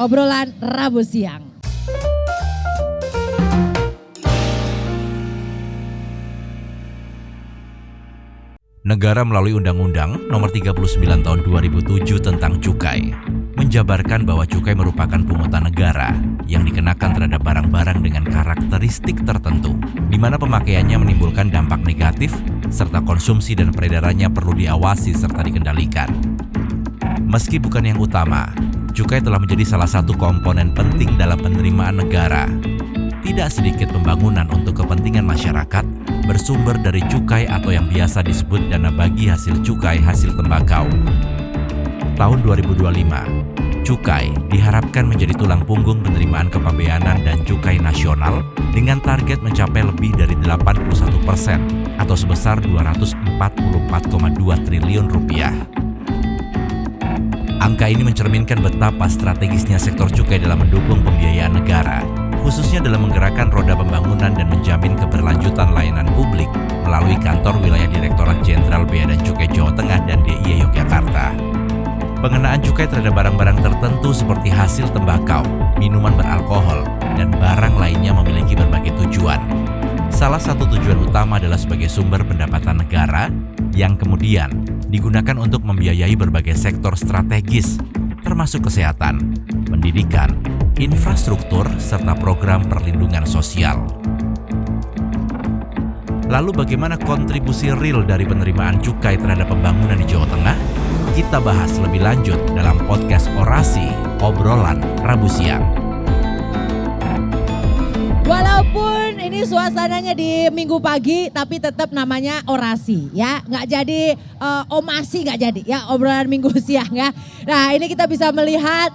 obrolan Rabu siang. Negara melalui Undang-Undang Nomor 39 Tahun 2007 tentang Cukai menjabarkan bahwa cukai merupakan pungutan negara yang dikenakan terhadap barang-barang dengan karakteristik tertentu, di mana pemakaiannya menimbulkan dampak negatif serta konsumsi dan peredarannya perlu diawasi serta dikendalikan. Meski bukan yang utama, cukai telah menjadi salah satu komponen penting dalam penerimaan negara. Tidak sedikit pembangunan untuk kepentingan masyarakat bersumber dari cukai atau yang biasa disebut dana bagi hasil cukai hasil tembakau. Tahun 2025, cukai diharapkan menjadi tulang punggung penerimaan kepabeanan dan cukai nasional dengan target mencapai lebih dari 81% atau sebesar 244,2 triliun rupiah. Angka ini mencerminkan betapa strategisnya sektor cukai dalam mendukung pembiayaan negara, khususnya dalam menggerakkan roda pembangunan dan menjamin keberlanjutan layanan publik melalui kantor wilayah Direktorat Jenderal Bea dan Cukai Jawa Tengah dan DIY Yogyakarta. Pengenaan cukai terhadap barang-barang tertentu seperti hasil tembakau, minuman beralkohol, dan barang lainnya memiliki berbagai tujuan. Salah satu tujuan utama adalah sebagai sumber pendapatan negara yang kemudian digunakan untuk membiayai berbagai sektor strategis, termasuk kesehatan, pendidikan, infrastruktur, serta program perlindungan sosial. Lalu bagaimana kontribusi real dari penerimaan cukai terhadap pembangunan di Jawa Tengah? Kita bahas lebih lanjut dalam podcast Orasi, Obrolan Rabu Siang. Walaupun ini suasananya di minggu pagi, tapi tetap namanya orasi ya. Nggak jadi omasi, nggak jadi ya, obrolan minggu siang ya. Nah ini kita bisa melihat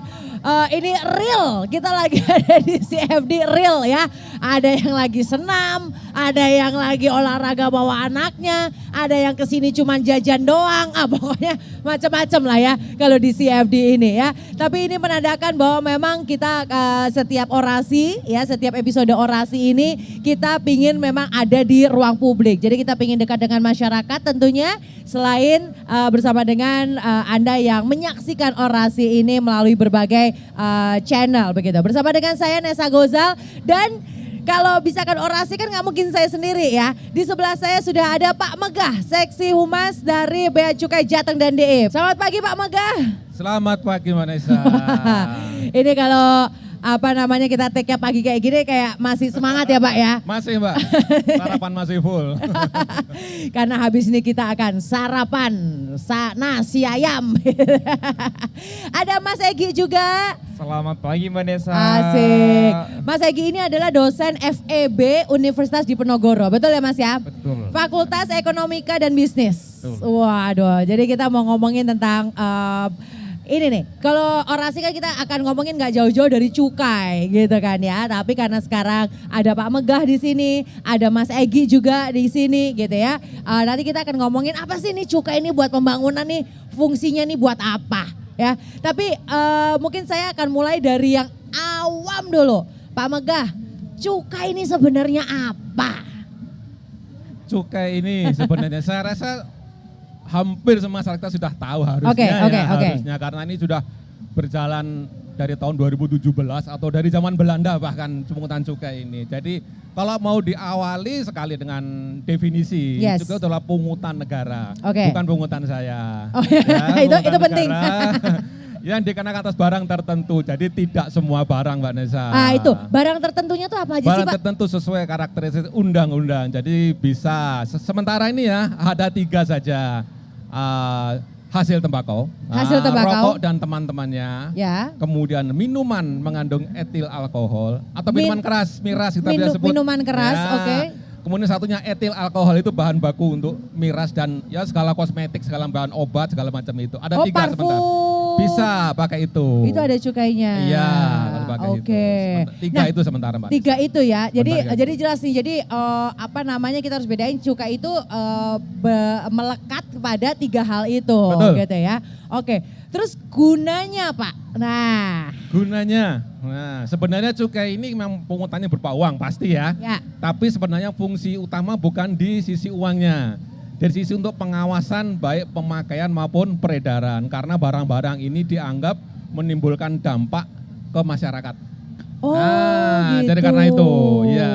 ini real, kita lagi ada di CFD real ya. Ada yang lagi senam, ada yang lagi olahraga bawa anaknya, ada yang kesini cuma jajan doang, pokoknya macam-macam lah ya kalau di CFD ini ya. Tapi ini menandakan bahwa memang kita setiap orasi ya, setiap episode orasi ini kita pingin memang ada di ruang publik. Jadi kita pingin dekat dengan masyarakat tentunya, selain bersama dengan Anda yang menyaksikan orasi ini melalui berbagai channel begitu. Bersama dengan saya Nessa Gozal, dan kalau misalkan orasi kan nggak mungkin saya sendiri ya. Di sebelah saya sudah ada Pak Megah, Seksi Humas dari Bea Cukai Jateng dan DIY. Selamat pagi Pak Megah. Selamat pagi Vanessa. Ini kalau kita take-nya pagi kayak gini kayak masih semangat ya Pak ya. Masih Mbak, sarapan masih full. Karena habis ini kita akan sarapan nasi ayam. Ada Mas Egy juga. Selamat pagi Mbak Nessa. Asik. Mas Egy ini adalah dosen FEB Universitas Diponegoro. Betul ya Mas ya? Betul. Fakultas Ekonomika dan Bisnis. Betul. Waduh, jadi kita mau ngomongin tentang ini nih, kalau orasi kan kita akan ngomongin nggak jauh-jauh dari cukai gitu kan ya. Tapi karena sekarang ada Pak Megah di sini, ada Mas Egy juga di sini gitu ya. Nanti kita akan ngomongin apa sih nih cukai ini buat pembangunan nih, fungsinya nih buat apa ya. Tapi mungkin saya akan mulai dari yang awam dulu. Pak Megah, cukai ini sebenarnya apa? Cukai ini sebenarnya saya rasa hampir semua masyarakat sudah tahu harusnya harusnya karena ini sudah berjalan dari tahun 2017 atau dari zaman Belanda bahkan pungutan cukai ini. Jadi kalau mau diawali sekali dengan definisi, cukai adalah pungutan negara, bukan pungutan saya. Oh, ya, itu penting. Yang dikenakan atas barang tertentu, jadi tidak semua barang Mbak Nessa. Itu barang tertentunya tuh apa aja sih Pak? Barang tertentu sesuai karakteristik undang-undang, jadi bisa sementara ini ya ada 3 saja. Hasil tembakau, rokok dan teman-temannya, ya. Kemudian minuman mengandung etil alkohol atau minuman keras, miras kita bisa sebut. Minuman keras, ya. Kemudian satunya etil alkohol itu bahan baku untuk miras dan ya segala kosmetik, segala bahan obat, segala macam itu. Ada 3 parfum. sebentar. Bisa pakai itu. Itu ada cukainya. Iya, kalau pakai itu. 3 itu sementara Mbak. 3 itu ya. Jadi jelas nih. Jadi kita harus bedain cukai itu melekat kepada 3 hal itu. Betul. Gitu ya. Oke. Terus gunanya Pak. Gunanya. Sebenarnya cukai ini memang pungutannya berupa uang pasti ya. Tapi sebenarnya fungsi utama bukan di sisi uangnya. Dari sisi untuk pengawasan baik pemakaian maupun peredaran. Karena barang-barang ini dianggap menimbulkan dampak ke masyarakat. Oh gitu. Jadi karena itu, ya.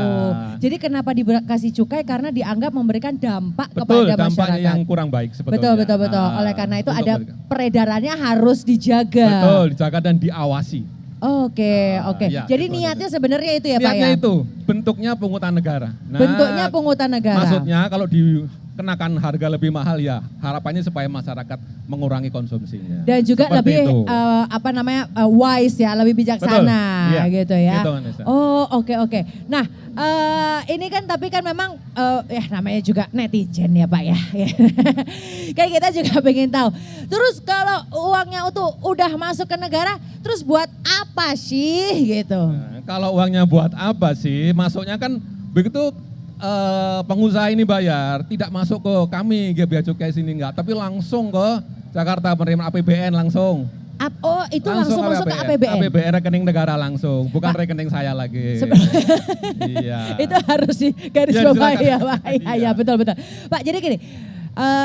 Jadi kenapa dikasih cukai? Karena dianggap memberikan dampak Betul, kepada dampaknya masyarakat. yang kurang baik sebetulnya. Betul. Oleh karena itu untuk ada peredarannya harus dijaga. Betul, dijaga dan diawasi. Oke. Ya, Jadi gitu niatnya sebenarnya itu ya Pak ya? Niatnya itu, bentuknya pungutan negara. Nah, Bentuknya pungutan negara. Maksudnya kalau dikenakan harga lebih mahal ya harapannya supaya masyarakat mengurangi konsumsinya. Dan juga Seperti lebih itu. wise ya, lebih bijaksana Iya, gitu ya. gitu, Vanessa. Oh oke. Nah ini kan tapi kan memang ya namanya juga netizen ya Pak ya. Kayak kita juga pengen tahu. Terus kalau uangnya itu udah masuk ke negara, terus buat apa sih gitu? Nah, kalau uangnya buat apa sih? Masuknya kan begitu pengusaha ini bayar, tidak masuk ke kami Bea Cukai sini enggak, tapi langsung ke Jakarta penerima APBN langsung. Oh itu langsung masuk ke APBN? APBN rekening negara langsung, bukan rekening saya lagi. Iya. Itu harus di garis Ya, bawah silakan. ya Pak. Iya betul. Pak jadi gini,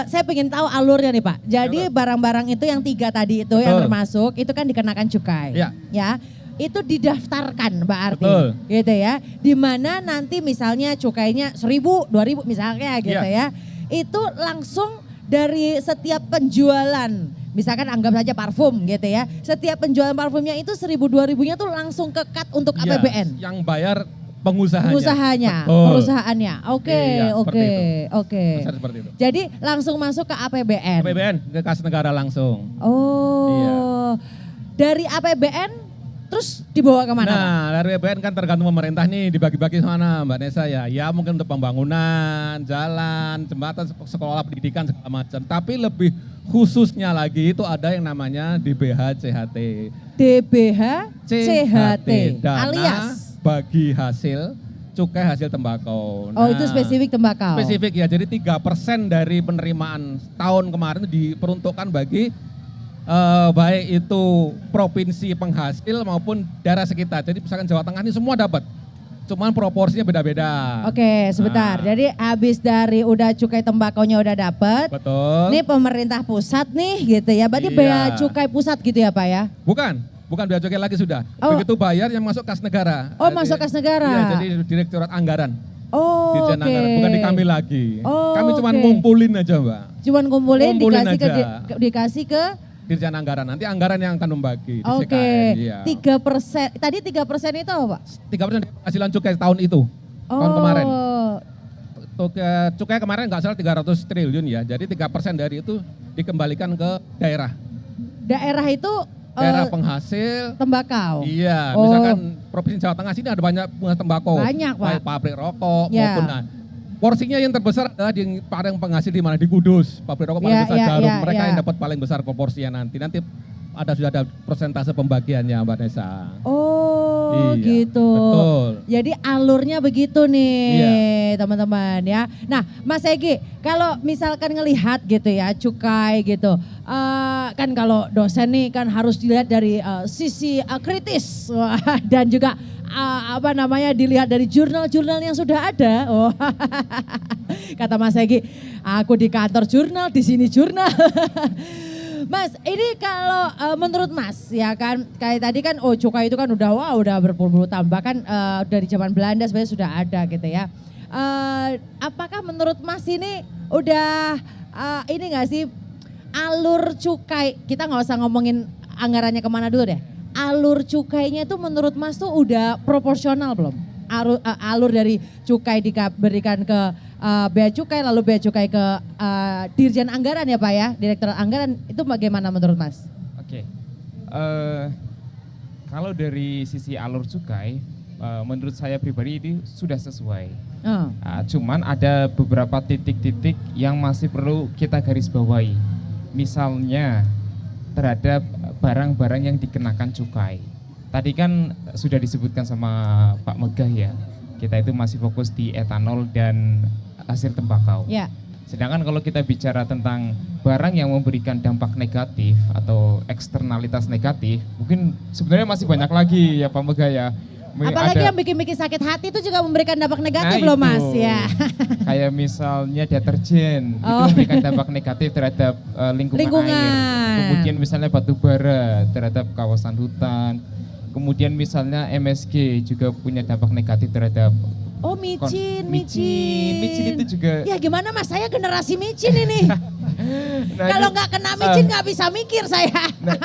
saya pengen tahu alurnya nih Pak. Jadi barang-barang itu yang 3 tadi itu yang termasuk, itu kan dikenakan cukai. Ya. Itu didaftarkan berarti. Betul. Gitu ya. Dimana nanti misalnya cukainya 1.000, 2.000 misalnya gitu ya. Itu langsung dari setiap penjualan. Misalkan anggap saja parfum gitu ya. Setiap penjualan parfumnya itu 1.000, 2.000-nya tuh langsung ke cut untuk APBN. Yang bayar pengusahanya. Betul. Perusahaannya. Oke. Seperti itu. Jadi langsung masuk ke APBN. APBN ke kas negara langsung. Oh. Iya. Dari APBN terus dibawa kemana Pak? Nah, dari APBN kan tergantung pemerintah nih dibagi-bagi mana Mbak Nesa ya. Ya mungkin untuk pembangunan, jalan, jembatan, sekolah pendidikan segala macam. Tapi lebih khususnya lagi itu ada yang namanya DBH CHT. DBH CHT Dana alias bagi hasil cukai hasil tembakau. Oh itu spesifik tembakau. Spesifik ya, jadi 3% dari penerimaan tahun kemarin diperuntukkan bagi baik itu provinsi penghasil maupun daerah sekitar. Jadi misalkan Jawa Tengah ini semua dapat. Cuman proporsinya beda-beda. Oke, sebentar. Jadi habis dari udah cukai tembakaunya udah dapat. Betul. Ini pemerintah pusat nih gitu ya. Berarti bea cukai pusat gitu ya Pak ya? Bukan bea cukai lagi sudah. Oh. Begitu bayar yang masuk kas negara. Oh, masuk kas negara. Iya, jadi Direktorat Anggaran. Oh, Dirjen Anggaran, bukan di kami lagi. Oh, kami cuma ngumpulin aja, Mbak. Cuman ngumpulin Ngumpulin dikasih aja. dikasih ke Dirjen Anggaran, nanti anggaran yang akan membagi di Oke, CKN. Iya. 3%. Tadi 3% itu apa Pak? 3% dari penghasilan cukai tahun itu, tahun kemarin. Cukai kemarin nggak salah 300 triliun ya, jadi 3% dari itu dikembalikan ke daerah. Daerah itu Daerah penghasil tembakau. Iya, misalkan Provinsi Jawa Tengah sini ada banyak pengusaha tembakau. Banyak, Pak. Baik pabrik rokok Ya. maupun porsinya yang terbesar adalah di paling penghasil di mana di Kudus. Pabrik rokok paling besar Jarum. Mereka yang dapat paling besar proporsinya nanti sudah ada persentase pembagiannya Mbak Nesa. Oh Iya, gitu. betul. Jadi alurnya begitu nih teman-teman ya. Nah Mas Egi, kalau misalkan ngelihat gitu ya cukai gitu. Kan kalau dosen nih kan harus dilihat dari sisi kritis dan juga dilihat dari jurnal-jurnal yang sudah ada. Oh, kata Mas Egi, aku di kantor jurnal, di sini jurnal. Mas, ini kalau menurut Mas ya kan kayak tadi kan cukai itu kan udah berpuluh-puluh tahun bahkan dari zaman Belanda sebenarnya sudah ada gitu ya. Apakah menurut Mas ini udah ini nggak sih alur cukai, kita nggak usah ngomongin anggarannya kemana dulu deh. Alur cukainya itu menurut Mas tuh udah proporsional belum? Alur dari cukai diberikan ke bea cukai lalu bea cukai ke Dirjen Anggaran ya Pak ya, Direktorat Anggaran, itu bagaimana menurut Mas? Oke, kalau dari sisi alur cukai, menurut saya pribadi itu sudah sesuai. Cuman ada beberapa titik-titik yang masih perlu kita garis bawahi. Misalnya terhadap barang-barang yang dikenakan cukai. Tadi kan sudah disebutkan sama Pak Megah ya, kita itu masih fokus di etanol dan hasil tembakau. Ya. Sedangkan kalau kita bicara tentang barang yang memberikan dampak negatif atau eksternalitas negatif, mungkin sebenarnya masih banyak lagi ya Pak Megah ya. Apalagi yang bikin-bikin sakit hati itu juga memberikan dampak negatif loh Mas ya. Kayak misalnya deterjen, itu memberikan dampak negatif terhadap lingkungan air. Kemudian misalnya batu bara terhadap kawasan hutan. Kemudian misalnya MSG juga punya dampak negatif terhadap Oh micin itu juga. Ya gimana Mas, saya generasi micin ini. Kalau nggak kena micin nggak bisa mikir saya. Nah,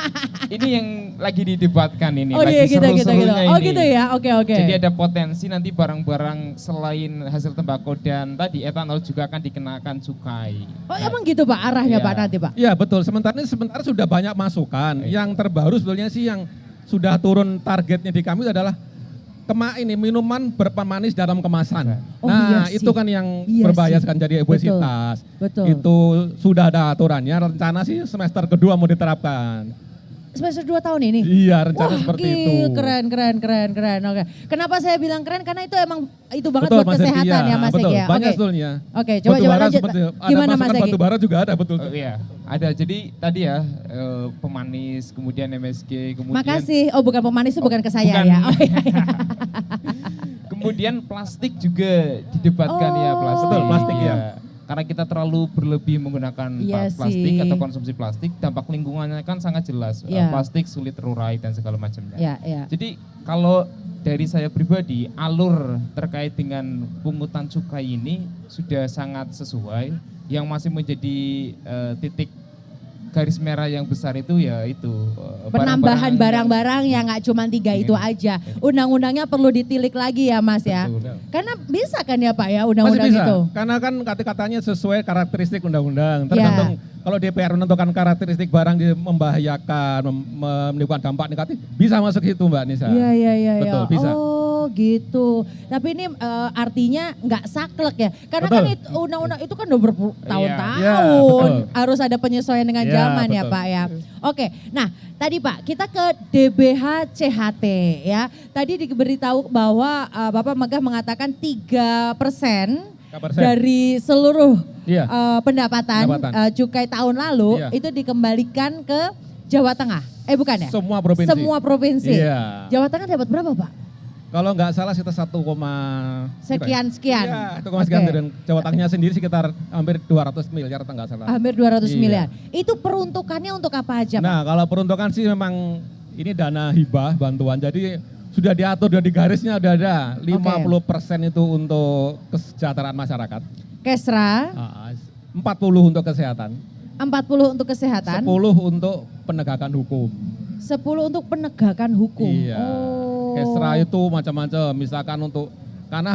ini yang lagi didebatkan ini, Oh lagi iya gitu. seru-serunya Oh ini. gitu ya, oke. Jadi ada potensi nanti barang-barang selain hasil tembakau dan tadi etanol juga akan dikenakan cukai. Oh emang gitu Pak arahnya Iya. Pak nanti Pak? Iya betul, sementara sudah banyak masukan. Yang terbaru sebetulnya sih yang sudah turun targetnya di kami adalah minuman berpemanis dalam kemasan. Oh, Nah iya itu sih. kan yang Iya berbahaya sih. kan jadi obesitas. Betul. Itu sudah ada aturannya, rencana sih semester kedua mau diterapkan. Semester 2 tahun ini? Iya rencana Wah, seperti gil, itu. Keren. Oke. Kenapa saya bilang keren? Karena itu emang itu banget Betul, buat Mas Eki, kesehatan ya Mas betul, Eki ya. banyak Oke. sebetulnya. Oke, coba lanjut. Gimana Mas Eki? Batu bara juga ada betul. Iya, ada. Jadi tadi ya pemanis, kemudian MSG, kemudian Makasih. Oh bukan pemanis itu bukan ke saya bukan. ya. Oh, iya. Kemudian plastik juga didebatkan ya, Oh. plastik. Betul, plastik ya. Karena kita terlalu berlebih menggunakan Iya plastik sih. atau konsumsi plastik, dampak lingkungannya kan sangat jelas. Iya. Plastik sulit terurai dan segala macamnya. Iya. Jadi kalau dari saya pribadi, alur terkait dengan pungutan cukai ini sudah sangat sesuai. Yang masih menjadi titik garis merah yang besar itu ya itu Penambahan barang-barang yang nggak cuma 3 itu aja. Undang-undangnya perlu ditilik lagi ya Mas ya. Betul. Karena bisa kan ya Pak ya Masih undang-undang bisa, itu. karena kan kata-katanya sesuai karakteristik undang-undang. Tergantung kalau DPR menentukan karakteristik barang yang membahayakan, menimbulkan dampak negatif, bisa masuk situ Mbak Nisa. Iya. Betul, bisa. Oh gitu. Tapi ini artinya nggak saklek ya. Karena Betul. kan undang-undang itu kan udah bertahun-tahun. Iya, betul. Harus ada penyesuaian dengan Iya, zaman ya betul. Pak ya. Oke, nah tadi Pak kita ke DBH CHT ya. Tadi diberitahu bahwa Bapak Megah mengatakan 3% dari seluruh Iya. pendapatan cukai tahun lalu Iya. itu dikembalikan ke Jawa Tengah. Bukan ya? Semua provinsi. Semua provinsi. Iya. Jawa Tengah dapat berapa Pak? Kalau nggak salah sekitar 1, Sekian. Iya, 1, sekian. Oke. Dan Jawa Tengahnya sendiri sekitar hampir 200 miliar atau nggak salah. Hampir 200 Iya. miliar. Itu peruntukannya untuk apa aja Pak? Nah kalau peruntukan sih memang ini dana hibah bantuan. Jadi sudah diatur dan di garisnya udah ada 50% itu untuk kesejahteraan masyarakat. Kesra, 40 untuk kesehatan. 40 untuk kesehatan, 10 untuk penegakan hukum. 10 untuk penegakan hukum. Iya. Oh. Kesra itu macam-macam. Misalkan karena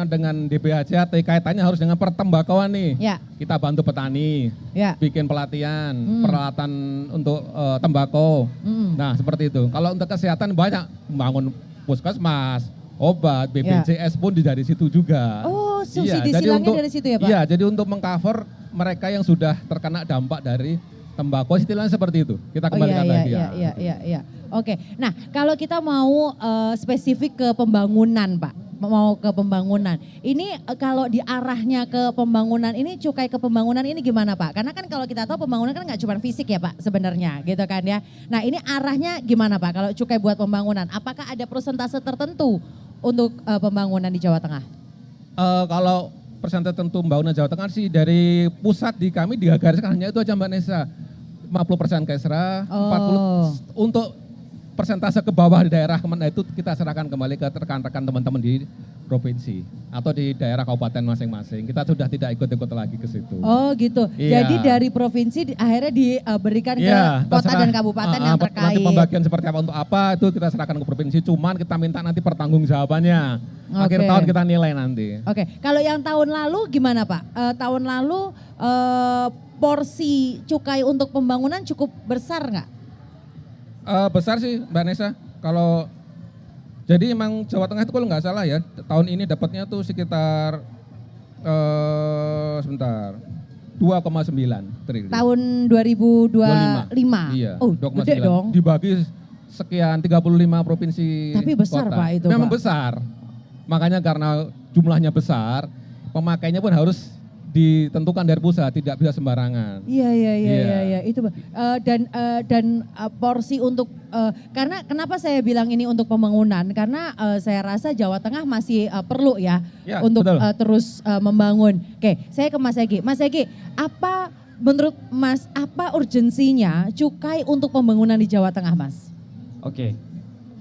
dengan DBHCAT kaitannya harus dengan pertembakauan nih. Ya. Kita bantu petani, Ya. bikin pelatihan, peralatan untuk tembakau. Nah seperti itu. Kalau untuk kesehatan banyak, membangun puskesmas, obat, BPJS pun dari situ juga. Oh, subsidi jadi silangnya dari situ ya Pak? Iya, jadi untuk mengcover mereka yang sudah terkena dampak dari tembakau, istilahnya seperti itu. Kita kembalikan lagi ya. Iya. Oke, nah kalau kita mau spesifik ke pembangunan Pak, mau ke pembangunan. Ini kalau diarahnya ke pembangunan ini, cukai ke pembangunan ini gimana Pak? Karena kan kalau kita tahu pembangunan kan nggak cuma fisik ya Pak sebenarnya gitu kan ya. Nah ini arahnya gimana Pak kalau cukai buat pembangunan? Apakah ada persentase tertentu untuk pembangunan di Jawa Tengah? Kalau persentase tertentu pembangunan Jawa Tengah sih dari pusat di kami digariskan hanya itu aja Mbak Nesa. 50% Kesra, 40 untuk persentase ke bawah di daerah itu kita serahkan kembali ke rekan-rekan teman-teman di provinsi atau di daerah kabupaten masing-masing. Kita sudah tidak ikut-ikut lagi ke situ. Oh gitu. Iya. Jadi dari provinsi akhirnya diberikan ke kota dan kabupaten yang terkait. Nanti pembagian seperti apa untuk apa itu kita serahkan ke provinsi. Cuman kita minta nanti pertanggungjawabannya. Akhir tahun kita nilai nanti. Oke. Kalau yang tahun lalu gimana Pak? Tahun lalu porsi cukai untuk pembangunan cukup besar nggak? Besar sih Mbak Nesa. Kalau jadi emang Jawa Tengah itu kalau nggak salah ya tahun ini dapatnya tuh sekitar 2,9 triliun. Tahun 2025. Iya. Oh, 2,9. gede dong. Dibagi sekian 35 provinsi. Tapi besar kota. Pak itu Memang Pak. besar. Makanya karena jumlahnya besar, pemakainya pun harus ditentukan dari pusat, tidak bisa sembarangan. Iya. Itu dan porsi untuk karena kenapa saya bilang ini untuk pembangunan? Karena saya rasa Jawa Tengah masih perlu ya untuk terus membangun. Oke, saya ke Mas Egi. Mas Egi, apa menurut Mas apa urgensinya cukai untuk pembangunan di Jawa Tengah, Mas? Oke.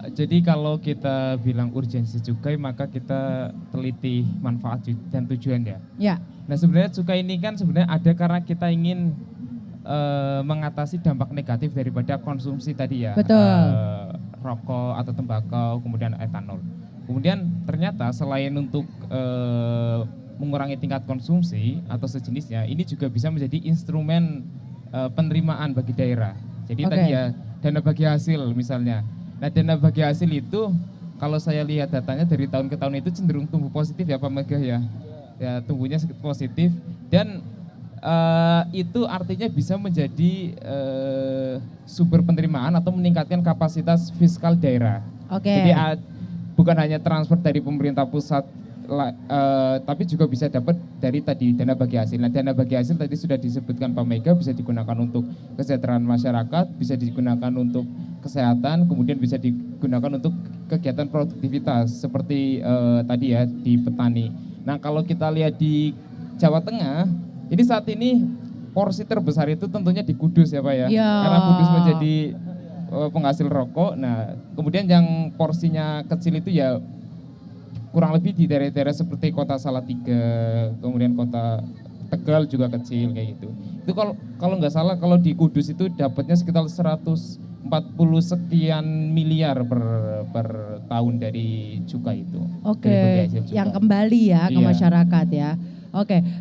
Jadi kalau kita bilang urgensi cukai, maka kita teliti manfaat dan tujuan ya. Ya. Nah sebenarnya cukai ini kan sebenarnya ada karena kita ingin mengatasi dampak negatif daripada konsumsi tadi ya. Betul. Rokok atau tembakau, kemudian etanol. Kemudian ternyata selain untuk mengurangi tingkat konsumsi atau sejenisnya, ini juga bisa menjadi instrumen penerimaan bagi daerah. Jadi tadi ya dana bagi hasil misalnya. Nah dana bagi hasil itu kalau saya lihat datanya dari tahun ke tahun itu cenderung tumbuh positif ya Pak Megah ya. Ya tumbuhnya positif dan itu artinya bisa menjadi sumber penerimaan atau meningkatkan kapasitas fiskal daerah. Jadi bukan hanya transfer dari pemerintah pusat tapi juga bisa dapat dari tadi dana bagi hasil. Nah dana bagi hasil tadi sudah disebutkan Pak Mega bisa digunakan untuk kesejahteraan masyarakat, bisa digunakan untuk kesehatan, kemudian bisa digunakan untuk kegiatan produktivitas seperti tadi ya di petani. Nah kalau kita lihat di Jawa Tengah, ini saat ini porsi terbesar itu tentunya di Kudus ya Pak ya, karena Kudus menjadi penghasil rokok. Nah kemudian yang porsinya kecil itu ya kurang lebih di daerah-daerah seperti kota Salatiga, kemudian kota Tegal juga kecil kayak gitu. Itu kalau nggak salah kalau di Kudus itu dapatnya sekitar 140 sekian miliar per tahun dari cukai itu. Yang kembali ya ke masyarakat ya.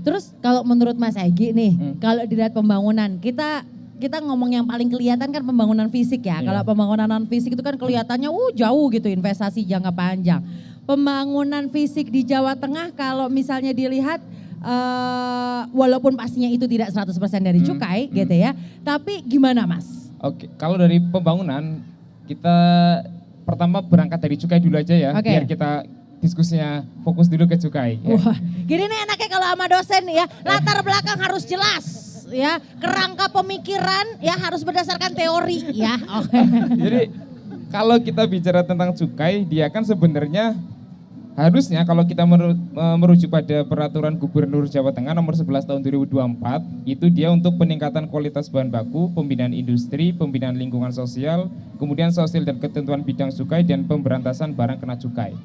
Terus kalau menurut Mas Egy nih, kalau dilihat pembangunan kita ngomong yang paling kelihatan kan pembangunan fisik ya. Kalau pembangunan non fisik itu kan kelihatannya jauh gitu investasi jangka panjang. Pembangunan fisik di Jawa Tengah kalau misalnya dilihat walaupun pastinya itu tidak 100% dari cukai gitu ya. Tapi gimana Mas? Kalau dari pembangunan kita pertama berangkat dari cukai dulu aja ya. Biar kita diskusinya fokus dulu ke cukai. Wah, gini nih enaknya kalau sama dosen ya, latar belakang harus jelas ya, kerangka pemikiran ya harus berdasarkan teori ya. Jadi kalau kita bicara tentang cukai, dia kan sebenarnya harusnya kalau kita merujuk pada peraturan Gubernur Jawa Tengah nomor 11 tahun 2024, itu dia untuk peningkatan kualitas bahan baku, pembinaan industri, pembinaan lingkungan sosial, kemudian sosial dan ketentuan bidang cukai dan pemberantasan barang kena cukai.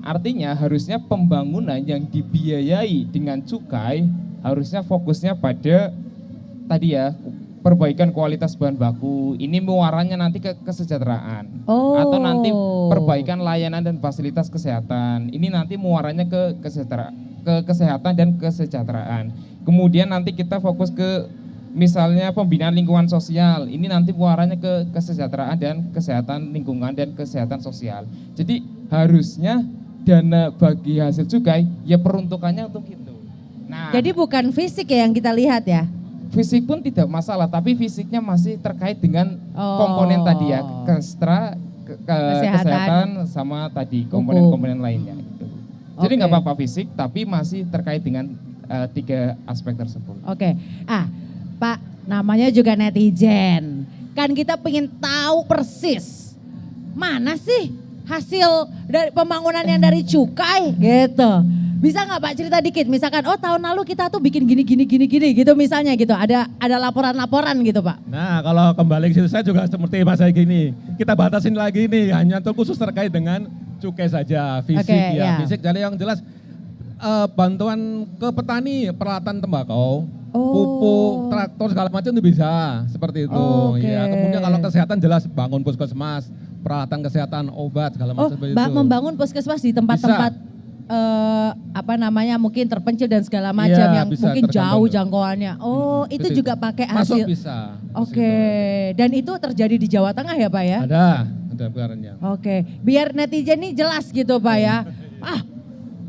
Artinya harusnya pembangunan yang dibiayai dengan cukai harusnya fokusnya pada tadi ya perbaikan kualitas bahan baku, ini muaranya nanti ke kesejahteraan. Atau nanti perbaikan layanan dan fasilitas kesehatan, ini nanti muaranya ke kesehatan dan kesejahteraan. Kemudian nanti kita fokus ke misalnya pembinaan lingkungan sosial, ini nanti muaranya ke kesejahteraan dan kesehatan lingkungan dan kesehatan sosial. Jadi harusnya dana bagi hasil cukai ya peruntukannya untuk itu. Nah, jadi bukan fisik ya yang kita lihat ya? Fisik pun tidak masalah, tapi fisiknya masih terkait dengan komponen tadi ya, kesehatan sama tadi komponen-komponen lainnya. Gitu. Jadi nggak apa-apa fisik, tapi masih terkait dengan 3 aspek tersebut. Pak, namanya juga netizen, kan kita pengen tahu persis mana sih hasil dari pembangunan yang dari cukai gitu. Bisa nggak Pak cerita dikit, misalkan tahun lalu kita tuh bikin gini gitu misalnya gitu, ada laporan-laporan gitu Pak. Nah kalau kembali ke situ saya juga seperti Mas Egy gini, kita batasin lagi nih hanya untuk khusus terkait dengan cukai saja, fisik fisik. Jadi yang jelas bantuan ke petani, peralatan tembakau, pupuk, traktor segala macam itu bisa seperti itu. Ya, kemudian kalau kesehatan jelas bangun puskesmas, peralatan kesehatan, obat segala macam seperti itu. Membangun puskesmas di tempat-tempat mungkin terpencil dan segala macam yang mungkin jauh jangkauannya. Itu juga pakai hasil. Masuk bisa. Dan itu terjadi di Jawa Tengah ya Pak ya? Ada anggarannya. Biar netizen ini jelas gitu Pak ya.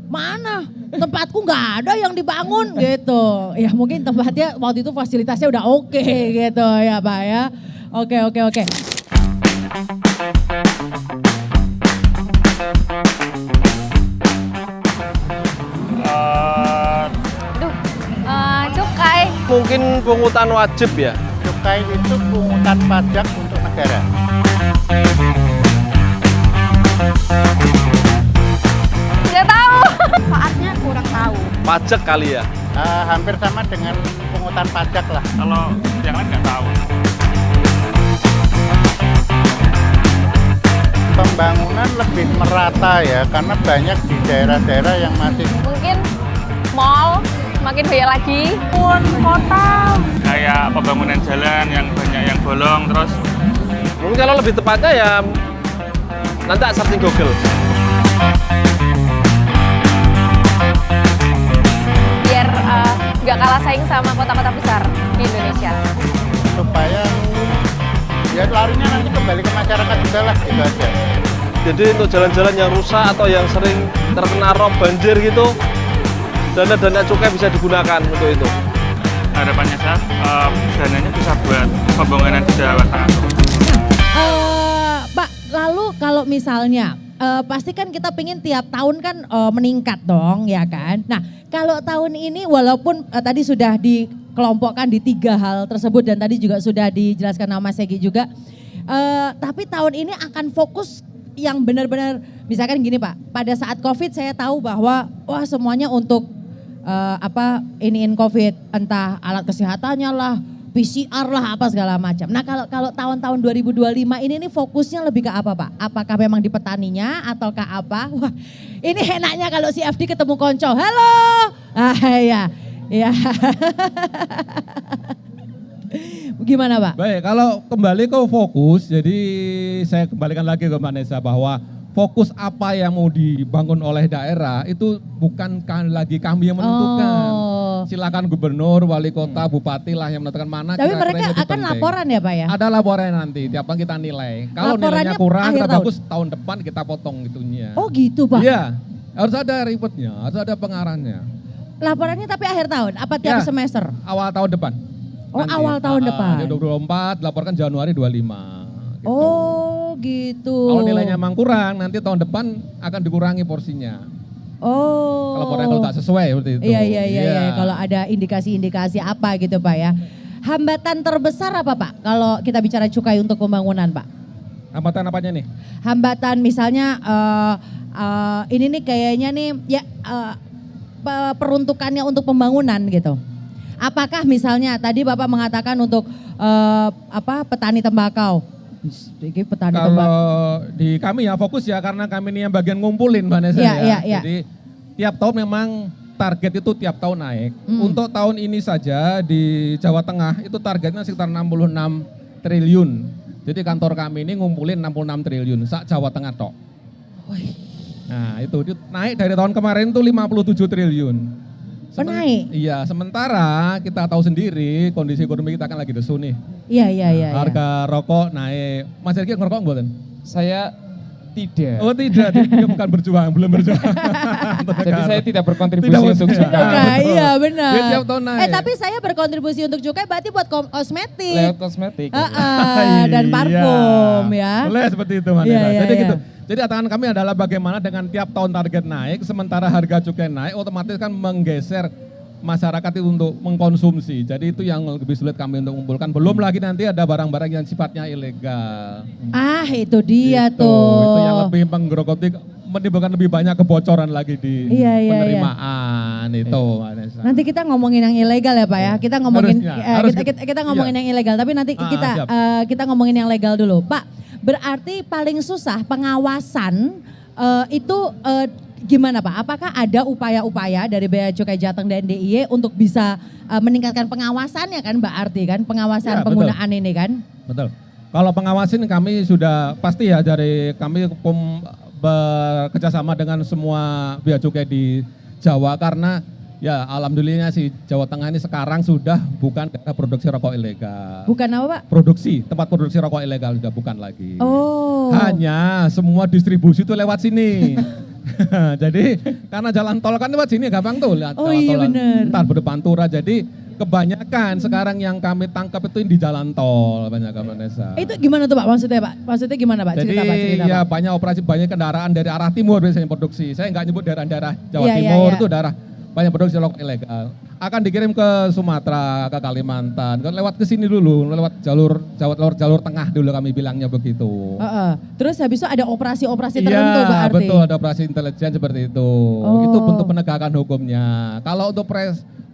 Mana tempatku nggak ada yang dibangun gitu. Ya mungkin tempatnya waktu itu fasilitasnya udah oke gitu ya Pak ya. Oke. Cukai. Mungkin pungutan wajib ya. Cukai itu pungutan pajak untuk negara. Nggak tahu. Manfaatnya kurang tahu. Pajak kali ya. Hampir sama dengan pungutan pajak lah. Kalau yang lain nggak tahu. Pembangunan lebih merata ya, karena banyak di daerah-daerah yang masih. Mungkin mall semakin banyak lagi. Pun kota. Kayak pembangunan jalan yang banyak yang bolong, terus Mungkin kalau lebih tepatnya ya nanti searching Google. Biar nggak kalah saing sama kota-kota besar di Indonesia. Supaya ya larinya nanti kembali ke masyarakat juga lah, gitu aja. Jadi untuk jalan-jalan yang rusak atau yang sering terkena rob banjir gitu, dana-dana cukai bisa digunakan untuk itu. harapannya saya dananya bisa buat pembangunan di Jawa Tengah. Pak, lalu kalau misalnya pasti kan kita pingin tiap tahun kan meningkat dong ya kan. Nah kalau tahun ini walaupun tadi sudah dikelompokkan di 3 hal tersebut dan tadi juga sudah dijelaskan sama Mas Segi juga. Tapi tahun ini akan fokus yang benar-benar misalkan gini Pak, pada saat COVID saya tahu bahwa wah semuanya untuk iniin COVID, entah alat kesehatannya lah, PCR lah apa segala macam. Nah kalau tahun-tahun 2025 ini nih fokusnya lebih ke apa Pak? Apakah memang di petaninya ataukah apa? Wah ini enaknya kalau si FD ketemu konco, halo, ya. Gimana Pak? Baik, kalau kembali ke fokus, jadi saya kembalikan lagi ke Mbak Nesa bahwa fokus apa yang mau dibangun oleh daerah itu bukan lagi kami yang menentukan. Silakan gubernur, wali kota, bupati lah yang menentukan mana. Tapi mereka akan laporan ya Pak ya? Ada laporan nanti, tiap tahun kita nilai. Kalau nilainya kurang, kita bagus tahun depan kita potong itunya. Oh gitu Pak? Iya, harus ada reportnya, harus ada pengarahnya. Laporannya tapi akhir tahun, apa tiap semester? Awal tahun depan. Oh nanti. Awal tahun depan. 2024, laporkan Januari 25. Gitu. Oh gitu. Kalau nilainya memang kurang, nanti tahun depan akan dikurangi porsinya. Oh. Kalau laporannya kalau tak sesuai seperti itu. Iya. Kalau ada indikasi-indikasi apa gitu Pak ya. Hambatan terbesar apa Pak kalau kita bicara cukai untuk pembangunan Pak? Hambatan apanya nih? Hambatan misalnya ini nih kayaknya nih ya peruntukannya untuk pembangunan gitu. Apakah misalnya tadi Bapak mengatakan untuk petani tembakau? Kalau di kami ya fokus ya karena kami ini yang bagian ngumpulin Mbak Nesa ya. Jadi tiap tahun memang target itu tiap tahun naik. Untuk tahun ini saja di Jawa Tengah itu targetnya sekitar 66 triliun. Jadi kantor kami ini ngumpulin 66 triliun sak Jawa Tengah tok. Nah itu naik dari tahun kemarin tuh 57 triliun. Naik? Iya, sementara kita tahu sendiri kondisi ekonomi kita kan lagi lesu nih. Iya. Harga rokok naik. Mas Erki ngerokok mboten? Saya tidak. Oh tidak, dia bukan berjuang, belum berjuang. Jadi saya tidak berkontribusi untuk cukai. Iya benar. Dia tiap tahun naik. Tapi saya berkontribusi untuk cukai berarti buat kosmetik. Lewat kosmetik. Dan parfum ya. Boleh seperti itu Mas. Iya. Gitu. Jadi tantangan kami adalah bagaimana dengan tiap tahun target naik, sementara harga cukai naik, otomatis kan menggeser masyarakat itu untuk mengkonsumsi. Jadi itu yang lebih sulit kami untuk mengumpulkan. Belum lagi nanti ada barang-barang yang sifatnya ilegal. Itu dia gitu. tuh. Itu yang lebih menggerogoti, menimbulkan lebih banyak kebocoran lagi di penerimaan itu. Nanti kita ngomongin yang ilegal ya Pak ya. Kita ngomongin kita ngomongin yang ilegal, tapi nanti kita ngomongin yang legal dulu. Pak, berarti paling susah pengawasan itu gimana Pak? Apakah ada upaya-upaya dari Bea Cukai Jateng dan DIY untuk bisa meningkatkan pengawasannya kan Mbak Arti kan? Pengawasan penggunaan ini kan? Betul. Kalau pengawasan kami sudah pasti ya dari kami bekerjasama dengan semua Bea Cukai di Jawa karena ya alhamdulillahnya si Jawa Tengah ini sekarang sudah bukan produksi rokok ilegal. Bukan apa Pak? Tempat produksi rokok ilegal sudah bukan lagi. Oh. Hanya semua distribusi itu lewat sini. Jadi karena jalan tol kan lewat sini gampang tuh. Benar. Entar berdepantura jadi kebanyakan sekarang yang kami tangkap itu di jalan tol banyak Vanessa. Itu gimana tuh Pak maksudnya Pak? Maksudnya gimana Pak? Cerita Pak. Banyak operasi banyak kendaraan dari arah timur biasanya produksi. Saya nggak nyebut daerah-daerah Jawa Timur itu daerah banyak produksi rokok ilegal. Akan dikirim ke Sumatera, ke Kalimantan, lewat ke sini dulu, lewat jalur tengah dulu kami bilangnya begitu. Terus habis itu ada operasi-operasi tertentu berarti? Iya betul, ada operasi intelijen seperti itu. Itu bentuk penegakan hukumnya. Kalau untuk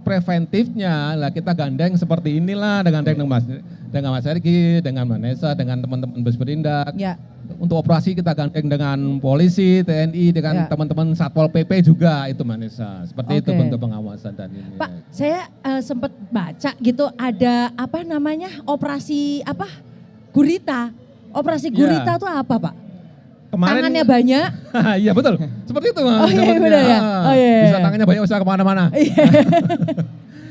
preventifnya lah kita gandeng seperti inilah dengan Mas Sergi, dengan Vanessa, dengan teman-teman Bus Berindak. Ya. Untuk operasi kita gandeng dengan polisi, TNI, dengan teman-teman Satpol PP juga itu Vanessa. Seperti itu bentuk pengawasan dan ini. Pak, saya sempat baca gitu ada apa namanya operasi apa? Gurita. Operasi gurita itu apa, Pak? Kemarin, tangannya banyak. Iya betul, seperti itu. Oh iya benar ya. Oh, iya. Bisa tangannya banyak, bisa kemana-mana.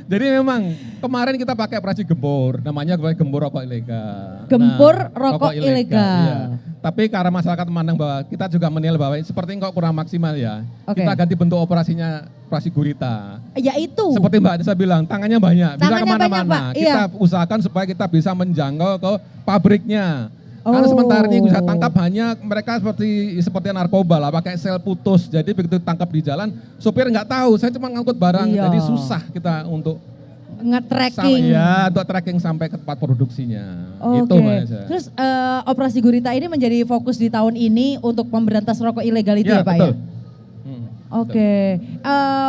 Jadi memang kemarin kita pakai operasi gembur, namanya gembur rokok ilegal. Gembur rokok ilegal. Iya. Tapi karena masyarakat memandang bahwa kita juga menilai bahwa seperti kok kurang maksimal ya, kita ganti bentuk operasinya operasi gurita. Yaitu. Seperti Mbak Desa bilang, tangannya banyak, bisa kemana-mana. Kita iya. usahakan supaya kita bisa menjangkau ke pabriknya. Karena sementara ini bisa tangkap hanya mereka seperti narkoba lah, pakai sel putus. Jadi begitu tangkap di jalan, sopir nggak tahu, saya cuma ngangkut barang. Jadi susah kita untuk nge-tracking. Untuk tracking sampai ke tempat produksinya. Itu Terus operasi gurita ini menjadi fokus di tahun ini untuk memberantas rokok ilegal itu ya Pak betul. ya?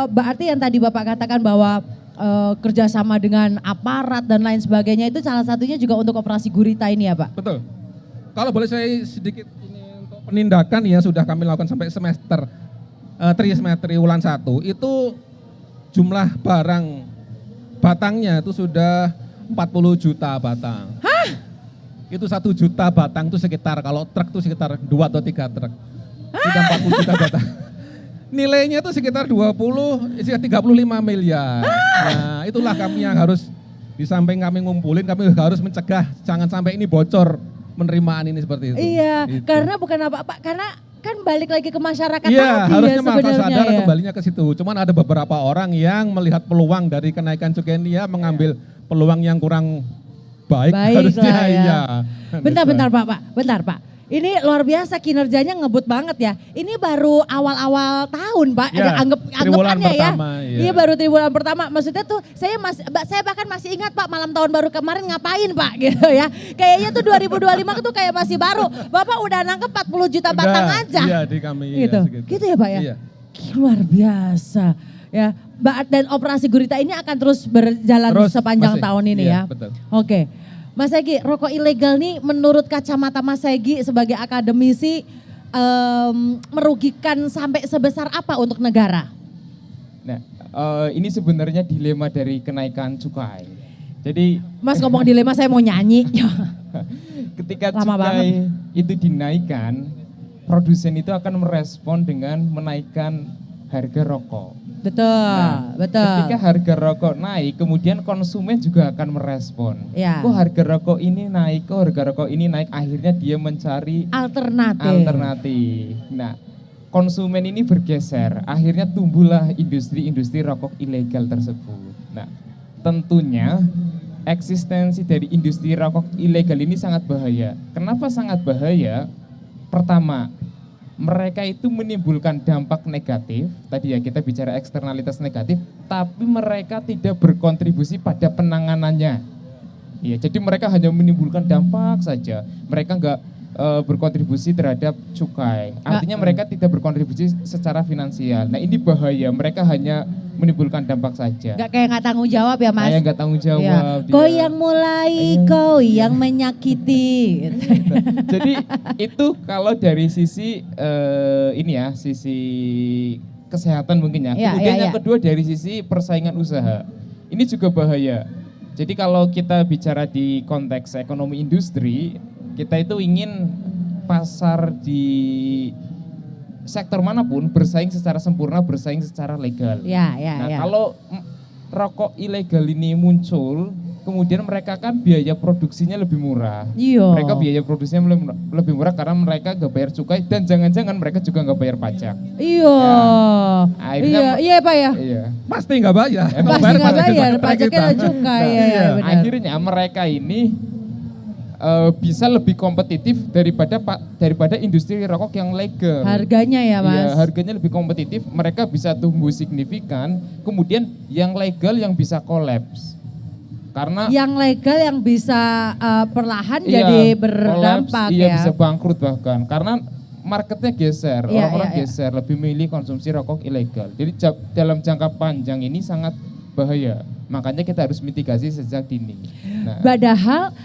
Berarti yang tadi Bapak katakan bahwa kerjasama dengan aparat dan lain sebagainya itu salah satunya juga untuk operasi gurita ini ya Pak? Betul. Kalau boleh saya sedikit ini untuk penindakan ya sudah kami lakukan sampai semester, trimester ulang 1 itu jumlah barang batangnya itu sudah 40 juta batang. Hah? Itu 1 juta batang itu sekitar, kalau truk itu sekitar 2 atau 3 truk. Sudah 40 juta batang. Nilainya itu sekitar 35 miliar. Nah itulah kami yang harus, di samping kami ngumpulin, kami harus mencegah jangan sampai ini bocor penerimaan ini seperti itu. Iya, gitu. Karena bukan apa-apa, karena kan balik lagi ke masyarakat iya, tadi harusnya ya sebenarnya. sadar ya. kembalinya ke situ. Cuman ada beberapa orang yang melihat peluang dari kenaikan cukai ini ya, mengambil peluang yang kurang baik harusnya. Ya. Iya. Bentar Pak. Ini luar biasa kinerjanya ngebut banget ya. Ini baru awal-awal tahun Pak, ya, anggapannya ya. Iya. Iya baru triwulan pertama. Maksudnya tuh saya bahkan masih ingat Pak malam tahun baru kemarin ngapain Pak gitu ya. Kayaknya tuh 2025 tuh kayak masih baru. Bapak udah nangkep 40 juta batang aja. Iya di kami. Gitu. Iya, gitu ya Pak ya. Iya. Luar biasa ya. Dan operasi gurita ini akan terus berjalan sepanjang tahun ini ya. Betul. Oke. Mas Segi, rokok ilegal nih menurut kacamata Mas Segi sebagai akademisi merugikan sampai sebesar apa untuk negara? Nah, ini sebenarnya dilema dari kenaikan cukai. Jadi Mas ngomong dilema saya mau nyanyi. Ketika cukai itu dinaikkan, produsen itu akan merespon dengan menaikkan harga rokok. Betul. Ketika harga rokok naik, kemudian konsumen juga akan merespon. Ya. Kok harga rokok ini naik, akhirnya dia mencari alternatif. Nah, konsumen ini bergeser, akhirnya tumbuhlah industri-industri rokok ilegal tersebut. Nah, tentunya eksistensi dari industri rokok ilegal ini sangat bahaya. Kenapa sangat bahaya? Pertama, mereka itu menimbulkan dampak negatif, tadi ya kita bicara eksternalitas negatif, tapi mereka tidak berkontribusi pada penanganannya. Ya, jadi mereka hanya menimbulkan dampak saja, mereka enggak berkontribusi terhadap cukai. Artinya mereka tidak berkontribusi secara finansial. Nah ini bahaya, mereka hanya menimbulkan dampak saja. Nggak tanggung jawab ya Mas? Nggak tanggung jawab. Ya. Kau yang mulai, kau yang menyakiti. Jadi itu kalau dari sisi sisi kesehatan mungkin ya. Kemudian yang kedua dari sisi persaingan usaha. Ini juga bahaya. Jadi kalau kita bicara di konteks ekonomi industri, kita itu ingin pasar di sektor manapun bersaing secara sempurna, bersaing secara legal. Kalau rokok ilegal ini muncul, kemudian mereka kan biaya produksinya lebih murah. Mereka biaya produksinya lebih murah karena mereka nggak bayar cukai dan jangan-jangan mereka juga nggak bayar pajak. Iya Pak ya. Iya. Pasti nggak bayar. Pasti nggak bayar, pajaknya ada cukai. Akhirnya mereka ini bisa lebih kompetitif daripada industri rokok yang legal. Harganya ya Mas? Ya, harganya lebih kompetitif, mereka bisa tumbuh signifikan, kemudian yang legal yang bisa kolaps. Karena yang legal yang bisa perlahan jadi berdampak kolaps, bisa bangkrut bahkan. Karena marketnya geser, orang-orang geser, lebih milih konsumsi rokok ilegal. Jadi dalam jangka panjang ini sangat bahaya. Makanya kita harus mitigasi sejak dini. Nah, Padahal